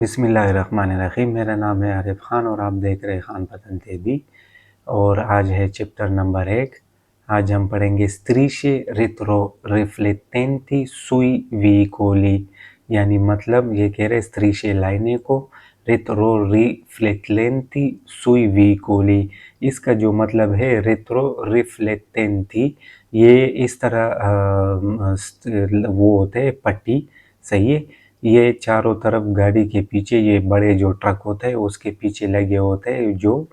बिस्मिल्लाहिर्रहमानिर्रहीम। मेरा नाम है आरिफ खान और आप देख रहे हैं खान पतन टीवी। और आज है चैप्टर नंबर 1। आज हम पढ़ेंगे स्त्रीशे रित्रो रिफ्लेक्टेंटी सुई vicoli, यानी मतलब ये कह रहे स्त्रीशे लाइने को रित्रो रिफ्लेक्टेंटी सुई vicoli। इसका जो मतलब है रित्रो रिफ्लेक्टेंटी, ये इस तरह वो होते हैं पट्टी, सही है। ये चारों तरफ गाड़ी के पीछे ये बड़े जो ट्रक होते हैं उसके पीछे लगे होते हैं, जो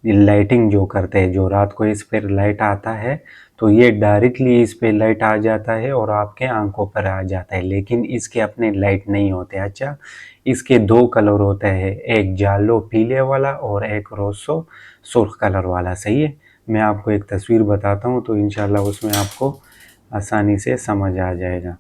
लाइटिंग जो करते हैं। जो रात को इस पर लाइट आता है तो ये डायरेक्टली इस पे लाइट आ जाता है और आपके आंखों पर आ जाता है, लेकिन इसके अपने लाइट नहीं होते। अच्छा, इसके 2 कलर होते हैं, एक जालो पीले वाला और एक रोसो सुर्ख कलर वाला, सही है। मैं आपको एक तस्वीर बताता हूँ तो इंशाल्लाह उसमें आपको आसानी से समझ आ जाएगा।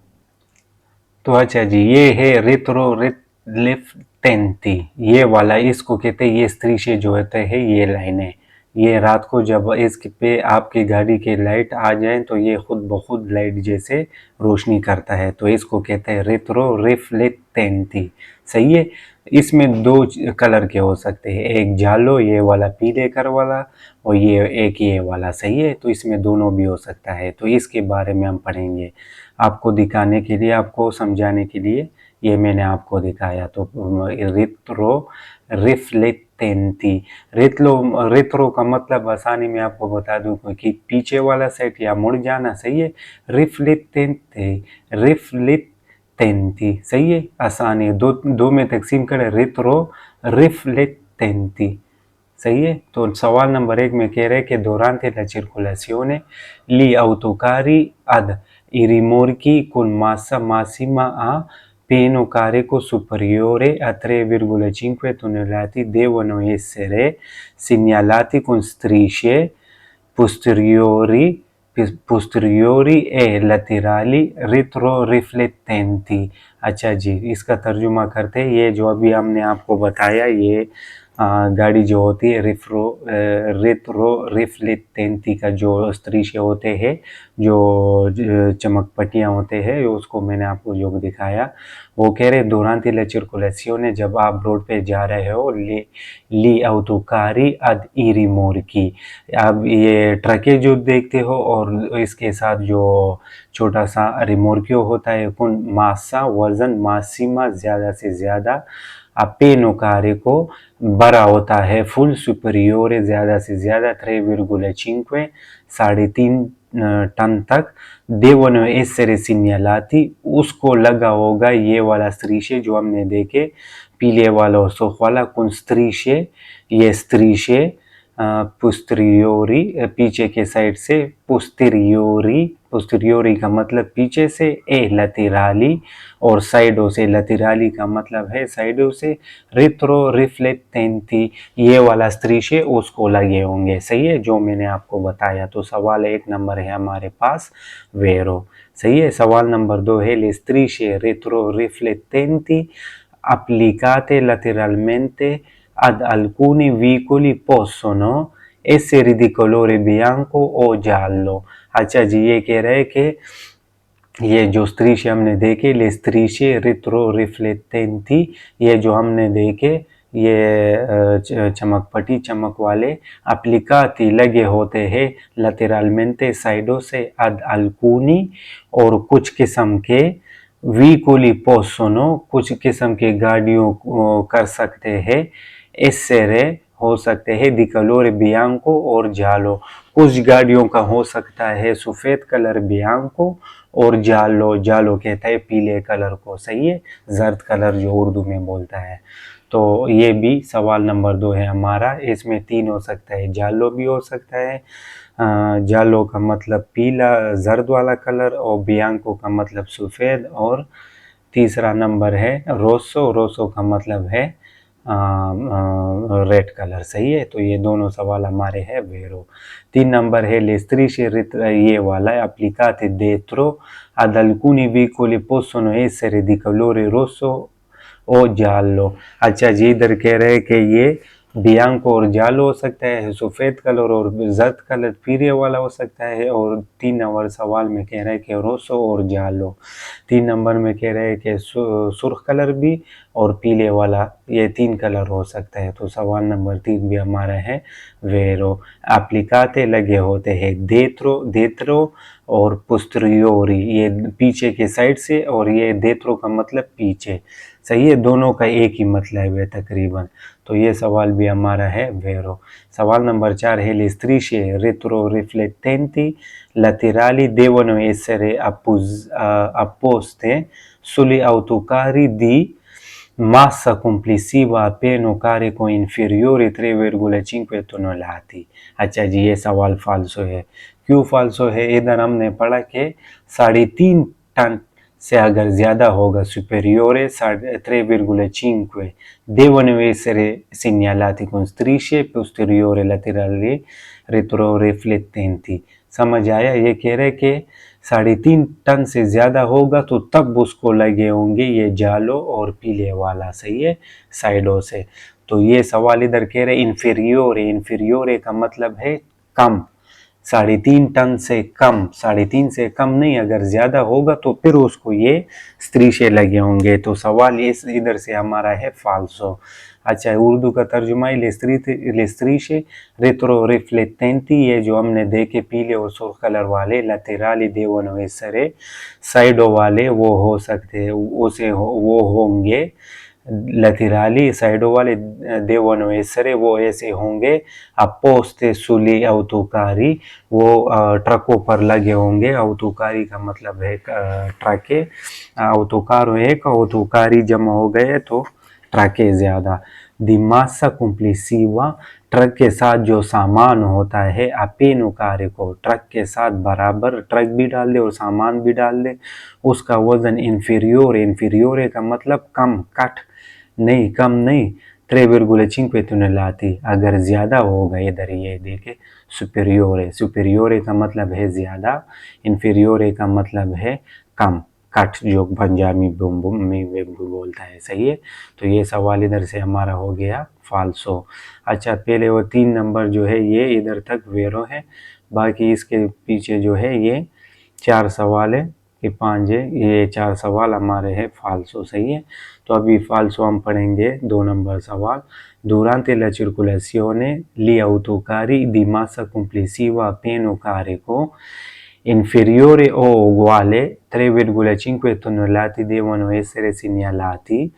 तो अच्छा जी, ये है रित्रो रिफ्लेक्टेंटी, ये वाला इसको कहते हैं। ये स्त्री से जो होते हैं ये लाइनें, ये रात को जब इस पे आपकी गाड़ी के लाइट आ जाए तो ये खुद ब खुद लाइट जैसे रोशनी करता है, तो इसको कहते हैं रित्रो रिफ्लेक्टेंटी, सही है। इसमें 2 कलर के हो सकते हैं, एक जालो ये वाला पीले कलर वाला और ये वाला, सही है। तो इसमें दोनों भी हो सकता है, तो इसके बारे में हम पढ़ेंगे। आपको दिखाने के लिए, आपको समझाने के लिए ये मैंने आपको दिखाया। तो रित्रो रिफ्लेक्टेंटी, रित्रो का मतलब आसानी में आपको बता दूं कि पीछे वाला साइड या मुड़ जाना, सही है। रिफ्लेक्टेंटी रिफ्लेक्टेंटी, सही है। आसानी दो में तकसीम करें, रित्रो रिफ्लेक्टेंटी, सही है। तो सवाल नंबर 1 में कह रहे हैं कि durante la circolazione gli autocarri ad i rimorchi con massa massima a pieno carico superiore a 3,5 tonnellate devono essere segnalati con strisce posteriori e laterali retroriflettenti। अच्छा जी, इसका तर्जुमा करते हैं। ये जो अभी हमने आपको बताया, ये गाड़ी जो होती है रेट्रो रिफ्लेक्टेंटी का जो स्त्रीशे होते हैं, जो चमक पट्टियाँ होते हैं, उसको मैंने आपको जो दिखाया। वो कह रहे durante la circolazione, जब आप रोड पे जा रहे हो, ली autocarri ad i rimorchi, आप ये ट्रकें जो देखते हो और इसके साथ जो छोटा सा रिमोर्कियो होता है, कुन मासा वजन, मासीमा ज़्यादा से ज़्यादा, अपेनो कार्य को बड़ा होता है, फुल सुपरियोर ज़्यादा से ज़्यादा, 3,5 3.5 टन तक, देवनो एसरे सिग्नलाती, उसको लगा होगा ये वाला स्त्रीशे जो हमने देखे, पीले वाला और सोख वाला, कुन स्त्रीशे, ये स्त्रीशे पोस्टीरियोरी, पीछे के साइड से, पोस्टीरियोरी, पोस्टीरियोरी का मतलब पीछे से, ए लतेराली, और साइडों से, लतेराली का मतलब है साइडों से, रित्रो रिफ्लेक्टेंटी, ये वाला स्त्रीशे उसको लगे होंगे, सही है, जो मैंने आपको बताया। तो सवाल 1 नंबर है हमारे पास वेरो, सही है। सवाल नंबर 2 है le strisce retroriflettenti applicate lateralmente ad alcuni veicoli possono essere di colore bianco o giallo। अच्छा जी, ये कह रहे हैं कि ये जो स्त्रीशे हमने देखे, ले स्त्रीशे रित्रो रिफ्लेक्टेंटी, ये जो हमने देखे, ये चमक पट्टी, चमक वाले अप्लिकाती लगे होते हैं लतेरलमेंटे, साइडों से, अद अल्कूनी, और कुछ किस्म के, वीकोली पोसोनो, कुछ किस्म के गाड़ियों को कर सकते हैं, एसेरे हो सकते हैं, दिकलोर बियांको और जालो, कुछ गाड़ियों का हो सकता है सफ़ेद कलर बियांको और जालो, जालो कहता है पीले कलर को, सही है, जर्द कलर जो उर्दू में बोलता है। तो ये भी सवाल नंबर 2 है हमारा। इसमें 3 हो सकता है, जालो भी हो सकता है, जालो का मतलब पीला जर्द वाला कलर, और बियांको का मतलब सफ़ेद, और तीसरा नंबर है रोसो, रोसो का मतलब है रेड कलर, सही है। तो ये दोनों सवाल हमारे हैं वेरो। 3 नंबर है le strisce ये वाला है applicate dietro ad alcuni veicoli possono essere di colore rosso ओ जालो। अच्छा जी, इधर कह रहे हैं कि ये बियांको और जालो हो सकता है, सफ़ेद कलर और जर्द कलर पीले वाला हो सकता है। और 3 नंबर सवाल में कह रहा है कि रोसो और जालो। 3 नंबर में कह रहे हैं कि सुर्ख कलर भी और पीले वाला, ये 3 कलर हो सकता है। तो सवाल नंबर 3 भी हमारा है वेरो। एप्लिकाते लगे होते हैं देत्रो देत्रो और पुस्teriori, ये पीछे के साइड से, और ये देत्रो का मतलब पीछे। सही है, दोनों का एक ही मतलब है तकरीबन। तो ये सवाल भी हमारा है वेरो। सवाल नंबर 4 है le strisce retroriflettenti laterali devono essere apposte sugli autocarri di massa complessiva a pieno carico inferiore 3,5 tonnellati। अच्छा जी, ये सवाल फाल्सो है। क्यों फाल्सो है? इधर हमने पढ़ा कि 3.5 टन से अगर ज़्यादा होगा superiore 3,5 devono essere segnalati con strisce posteriori laterali retroriflettenti। समझ आया? ये कह रहे कि 3.5 टन से ज़्यादा होगा तो तब उसको लगे होंगे ये जालो और पीले वाला, सही है, साइडों से। तो ये सवाल इधर कह रहे इन्फीरियोरे, इन्फीरियोरे का मतलब है कम, 3.5 टन से कम, 3.5 से कम नहीं, अगर ज़्यादा होगा तो फिर उसको ये स्त्रीशे लगे होंगे। तो सवाल इस इधर से हमारा है फाल्सो। अच्छा, उर्दू का तर्जुमा है लेस्त्रीशे रेट्रो रिफ्लेक्टेंटी, ये जो हमने देखे पीले और सुर्ख कलर वाले, लतेराली देवनो एसरे, साइडो वाले वो हो सकते हैं, वो होंगे laterali, साइडों वाले devono essere, वो ऐसे होंगे, apposte sugli autocarri, वो ट्रकों पर लगे होंगे। autocarri का मतलब है ट्रके, autocaro एक, autocarri जमा हो गए तो ट्रके ज़्यादा। di massa complessiva, ट्रक के साथ जो सामान होता है, अपीनो कार्य को ट्रक के साथ बराबर, ट्रक भी डाल दे और सामान भी डाल दे, उसका वजन इन्फीरियोर, इन्फीरियोर का मतलब कम, कट नहीं, कम नहीं, 3,5 tonnellati, अगर ज़्यादा होगा, इधर ये देखे सुपेरियोरे, सुपेरियोरे का मतलब है ज़्यादा, इन्फीरियोरे का मतलब है कम, कट जो पंजाबी में बोलता है, सही है। तो ये सवाल इधर से हमारा हो गया फाल्सो। अच्छा, पहले वो 3 नंबर जो है ये इधर तक वेरो है, बाकी इसके पीछे जो है ये 4 सवाल है कि 5 है, ये 4 सवाल हमारे हैं फाल्सो, सही है। तो अभी फाल्सो हम पढ़ेंगे 2 नंबर सवाल। Durante la circolazione gli autocarri di massa complessiva a pieno carico inferiore o uguale 3,5 tonnellate devono essere segnalati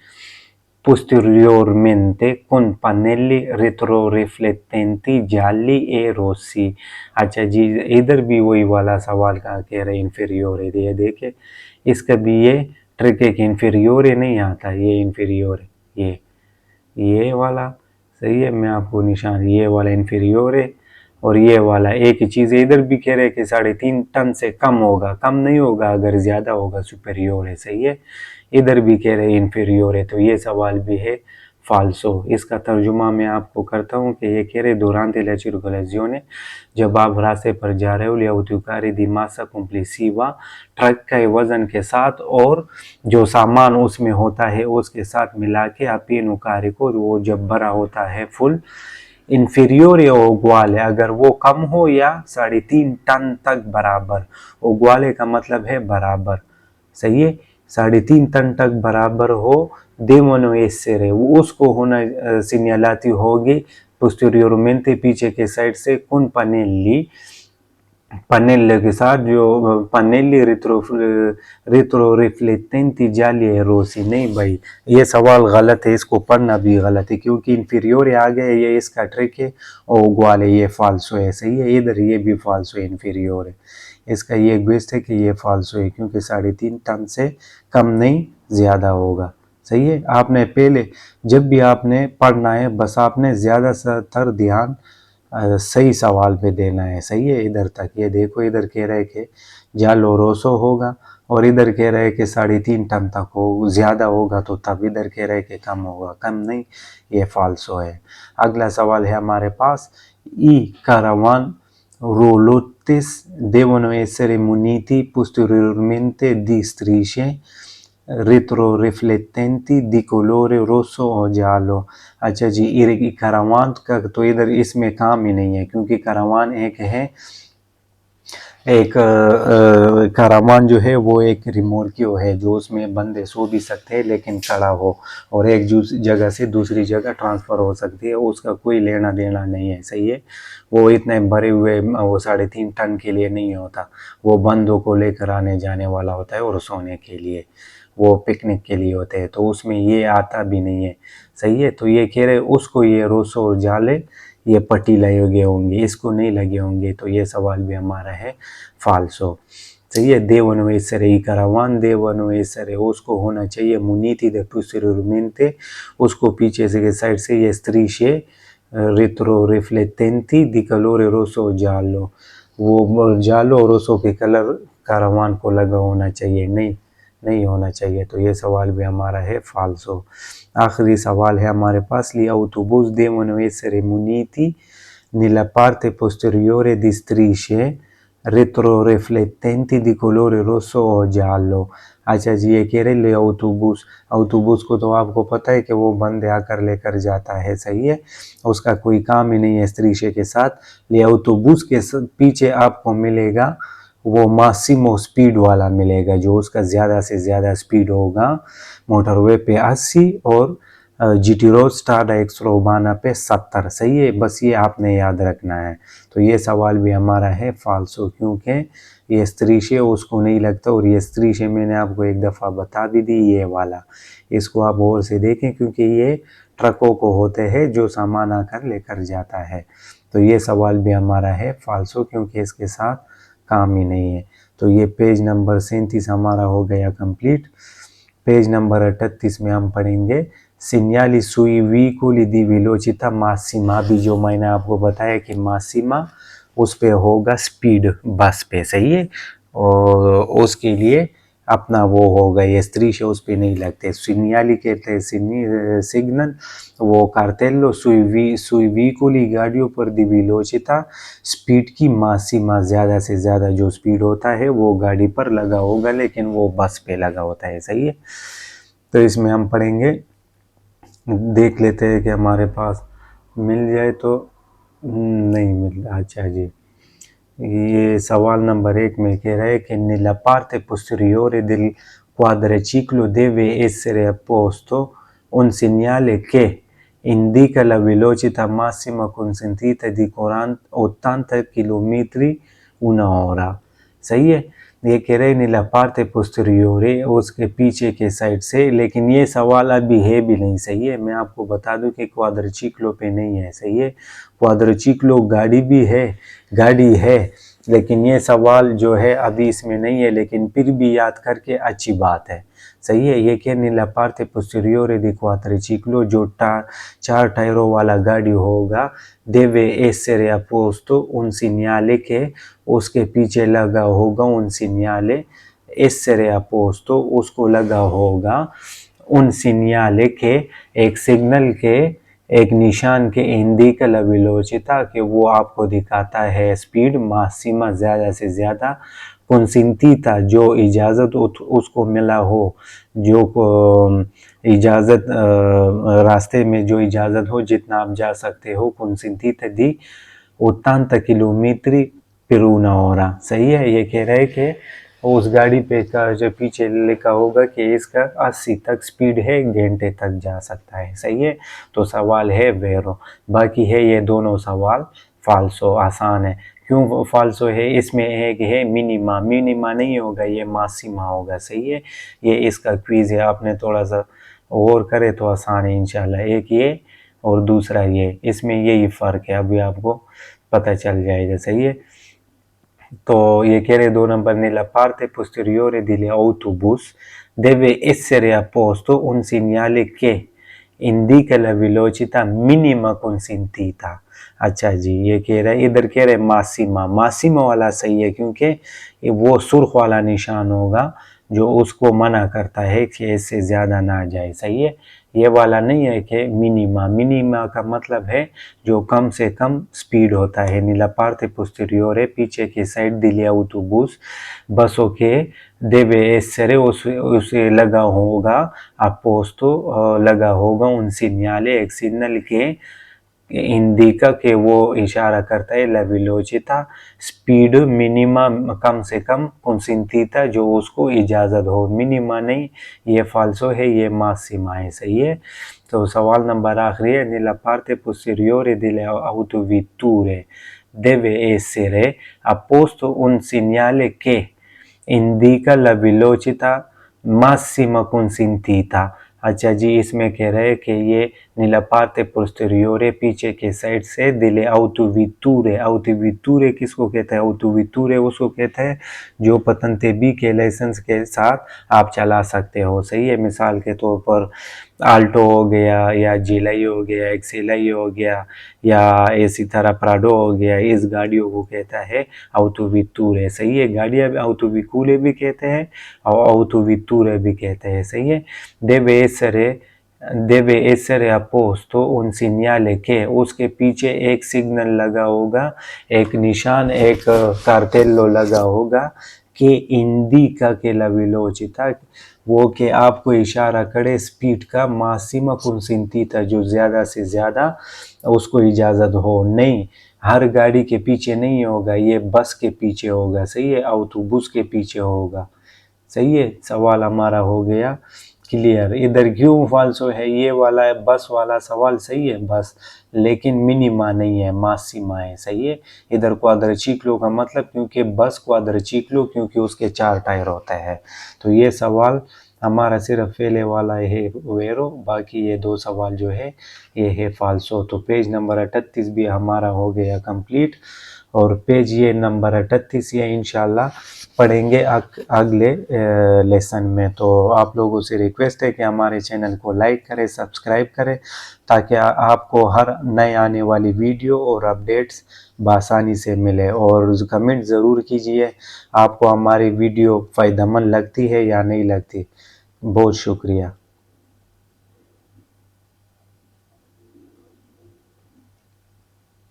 posteriormente con pannelli retroriflettenti gialli e rossi। अच्छा जी, इधर भी वही वाला सवाल का कह रहे इन्फीरियोरे, ये देखे, इसका भी ये ट्रिक है कि इन्फीरियोरे नहीं आता, ये इन्फीरियोरे, ये वाला, सही है। मैं आपको निशान, ये वाला इन्फीरियोर है और ये वाला एक ही चीज़ है। इधर भी कह रहे हैं कि 3.5 टन से कम होगा, कम नहीं होगा, अगर ज़्यादा होगा सुपेरियोर है, सही है। इधर भी कह रहे हैं इन्फीरियोर है, तो ये सवाल भी है फाल्सो। इसका तर्जुमा मैं आपको करता हूँ कि ये कह रहे durante la circolazione, जब आप रास्ते पर जा रहे हो, लियाउतुकारी दी मासा कॉम्प्लेसिवा, ट्रक के वजन के साथ और जो सामान उसमें होता है उसके साथ मिला के अपीनो कार्य को, वो जब भरा होता है फुल, इन्फीरियोर या ओग्वाले, अगर वो कम हो या 3.5 टन तक बराबर, ओग्वाले का मतलब है बराबर, सही है, 3.5 टन तक बराबर हो, देवनो एसेरे, वो उसको होना सिग्नलाती होगी पोस्टीरियोरमेंटे, पीछे के साइड से, कुन पनेली, पनेल के साथ, जो पनेली रित्रो रिफ्लेक्टेंटी जाली है रोसी। नहीं भाई, ये सवाल गलत है, इसको पढ़ना भी गलत है, क्योंकि इन्फीरियोर आ गया, ये इसका ट्रिक है, और ग्वाल है, ये फाल्सो है, सही है। इधर ये भी फाल्सो है, इन्फीरियोर है, इसका ये ग्वेस्ट है कि ये फाल्सो है, क्योंकि 3.5 टन से कम नहीं, ज़्यादा होगा, सही है। आपने पहले जब भी आपने पढ़ना है, बस आपने ज़्यादातर ध्यान सही सवाल पे देना है, सही है। इधर तक ये देखो, इधर कह रहे कि जालो रोसो होगा, और इधर कह रहे कि 3.5 टन तक हो, ज़्यादा होगा तो तब, इधर कह रहे कि कम होगा, कम नहीं, ये फाल्सो है। अगला सवाल है हमारे पास, ई caravan roulottes devono essere muniti posteriormente di strisce रिट्रोरिफ्लेक्टेंटी दी colore rosso o giallo। अच्छा जी, करावान का तो इधर इसमें काम ही नहीं है, क्योंकि करावान एक कारावान जो है वो एक रिमोर्कियो है, जो उसमें बंदे सो भी सकते हैं लेकिन खड़ा हो, और एक जगह से दूसरी जगह ट्रांसफ़र हो सकती है, उसका कोई लेना देना नहीं है। सही है, वो इतने भरे हुए वो 3.5 टन के लिए नहीं होता, वो बंदों को लेकर आने जाने वाला होता है और सोने के लिए, वो पिकनिक के लिए होते हैं, तो उसमें ये आता भी नहीं है। सही है, तो ये कह रहे उसको ये रोसो और जाले ये पट्टी लगे होंगे, इसको नहीं लगे होंगे, तो ये सवाल भी हमारा है फाल्सो। सही है, देवनो एसरे ई करावान देवनो एसरे, उसको होना चाहिए मुनीति दे posteriormente, उसको पीछे से के साइड से ये strisce retroriflettenti di colore rosso giallo, वो जालो और रोसो के कलर कारावान को लगा होना चाहिए, नहीं होना चाहिए, तो ये सवाल भी हमारा है फाल्सो। आखिरी सवाल है हमारे पास, gli autobus devono essere muniti nella parte posteriore di strisce retroriflettenti di colore rosso o giallo। अच्छा जी, ये कह रहे autobus को तो आपको पता है कि वो बंदे आकर लेकर जाता है। सही है, उसका कोई काम ही नहीं है स्त्रीशे के साथ। ले autobus के पीछे आपको मिलेगा वो मासिमो स्पीड वाला मिलेगा, जो उसका ज़्यादा से ज़्यादा स्पीड होगा मोटरवे पे 80 और जीटी रोड स्टार एक्सट्रोबाना पे 70। सही है, बस ये आपने याद रखना है। तो ये सवाल भी हमारा है फाल्सो, क्योंकि ये स्त्रीशे उसको नहीं लगता, और ये स्त्रीशे मैंने आपको एक दफ़ा बता भी दी, ये वाला इसको आप और से देखें, क्योंकि ये ट्रकों को होते हैं जो सामान आकर लेकर जाता है। तो ये सवाल भी हमारा है फाल्सो, क्योंकि इसके साथ काम ही नहीं है। तो ये पेज नंबर 37 हमारा हो गया कंप्लीट। पेज नंबर 38 में हम पढ़ेंगे सिग्नाली सुई vicoli di velocità massima, भी जो मैंने आपको बताया कि मासिमा उस पे होगा स्पीड बस पे। सही है, और उसके लिए अपना वो होगा, ये स्त्रीश उस पे नहीं लगते। सिग्नाली कहते हैं सिग्नल, वो कार्टेलो सुई vicoli गाड़ियों पर दी वेलोचिता, स्पीड की मासिमा ज़्यादा से ज़्यादा जो स्पीड होता है वो गाड़ी पर लगा होगा, लेकिन वो बस पे लगा होता है। सही है, तो इसमें हम पढ़ेंगे, देख लेते हैं कि हमारे पास मिल जाए तो नहीं मिल रहा। अच्छा जी, ये सवाल नंबर 1 में कह रहा है कि nella parte posteriore del quadriciclo deve essere apposto un segnale che indica la velocità massima consentita di 80 km/h। सही है, ये कह रहे नीला पार्ट पोस्टेरियोरे उसके पीछे के साइड से, लेकिन ये सवाल अभी है भी नहीं। सही है, मैं आपको बता दूं कि क्वाड्रिचिक्लो पे नहीं है। सही है, क्वाड्रिचिक्लो गाड़ी है, लेकिन ये सवाल जो है अभी इसमें नहीं है, लेकिन फिर भी याद करके अच्छी बात है। सही है, ये कि नीला पार्ट पोस्टेरियोरे दी क्वाड्रिचिक्लो जो 4 टायरों वाला गाड़ी होगा, deve essere apposto un segnale che, उसके पीछे लगा होगा un segnale, essere apposto उसको लगा होगा un segnale che, एक सिग्नल के, एक निशान के इंडिका ला वेलोचिता, कि वो आपको दिखाता है स्पीड मासिमा ज़्यादा से ज़्यादा, कंसेंटीता जो इजाज़त उसको मिला हो, जो इजाज़त रास्ते में जो इजाज़त हो जितना आप जा सकते हो, कंसेंटीता दी 80 किलोमीटर पर हora। सही है, ये कह रहा है कि उस गाड़ी पे का जो पीछे लिखा होगा कि इसका 80 तक स्पीड है, घंटे तक जा सकता है। सही है, तो सवाल है वेरो। बाकी है ये दोनों सवाल फाल्सो, आसान है। क्यों फाल्सो है, इसमें एक है मिनिमा नहीं होगा, ये मासिमा होगा। सही है, ये इसका क्विज है, आपने थोड़ा सा और करे तो आसान है इंशाल्लाह। एक ये और दूसरा ये, इसमें यही फ़र्क है, अभी आपको पता चल जाएगा। सही है, तो ये कह रहे 2 number, nella parte posteriore degli autobus deve essere apposto un segnale che indica la velocità minima consentita। अच्छा जी, ये कह रहा है, इधर कह रहे मासिमा वाला सही है, क्योंकि वो सुर्ख वाला निशान होगा जो उसको मना करता है कि इससे ज़्यादा ना जाए। सही है, ये वाला नहीं है कि मिनिमा। मिनिमा का मतलब है जो कम से कम स्पीड होता है। नीला पार्थे पोस्टीरियोरे, पीछे की साइड दिले autobus बसों के deve essere उसे लगा होगा apposto लगा होगा un segnale एक सिग्नल के इंडिका के वो इशारा करता है ला वेलोसिटा स्पीड मिनिमा कम से कम consentita जो उसको इजाज़त हो। मिनिमा नहीं, ये फाल्सो है, ये मासिमा है। सही है। तो सवाल नंबर आखिरी है, nella parte posteriore delle autovetture deve essere apposto un segnale che indica la velocità massima consentita। अच्छा जी, इसमें कह रहे हैं कि ये nella parte posteriore पीछे के साइड से delle autovetture, autovetture किसको कहते हैं? autovetture उसको कहते हैं जो पतंते बी के लाइसेंस के साथ आप चला सकते हो। सही है। मिसाल के तौर पर आल्टो हो गया, या जिलाई हो गया, एक्सेलाई हो गया, या इसी तरह प्राडो हो गया, इस गाड़ियों को कहता है autovetture। सही है। गाड़ियाँ autoveicole भी कहते हैं और autovetture भी कहते हैं। सही है। deve essere apposto un segnale che उसके पीछे एक सिग्नल लगा होगा, एक निशान, एक कार्टेलो लगा होगा कि इंडिका के ला वेलोसिटा वो कि आपको इशारा करे स्पीड का मासिमा consentita जो ज़्यादा से ज़्यादा उसको इजाज़त हो। नहीं, हर गाड़ी के पीछे नहीं होगा, ये बस के पीछे होगा। सही है। autobus के पीछे होगा। सही है। सवाल हमारा हो गया क्लियर। इधर क्यों फाल्सो है? ये वाला है बस वाला सवाल सही है बस, लेकिन मिनिमा नहीं है, मासिमा है। सही है। इधर क्वाड्रिचिक्लो का मतलब क्योंकि बस क्वाड्रिचिक्लो क्योंकि उसके 4 टायर होते हैं। तो ये सवाल हमारा सिर्फ फेले वाला है वेरो, बाकी ये 2 सवाल जो है ये है फाल्सो। तो पेज नंबर 38 भी हमारा हो गया कंप्लीट, और पेज ये नंबर 38 ये इंशाल्लाह पढ़ेंगे अगले लेसन में। तो आप लोगों से रिक्वेस्ट है कि हमारे चैनल को लाइक करें, सब्सक्राइब करें, ताकि आपको हर नए आने वाली वीडियो और अपडेट्स बआसानी से मिले। और कमेंट ज़रूर कीजिए आपको हमारी वीडियो फ़ायदेमंद लगती है या नहीं लगती। बहुत शुक्रिया।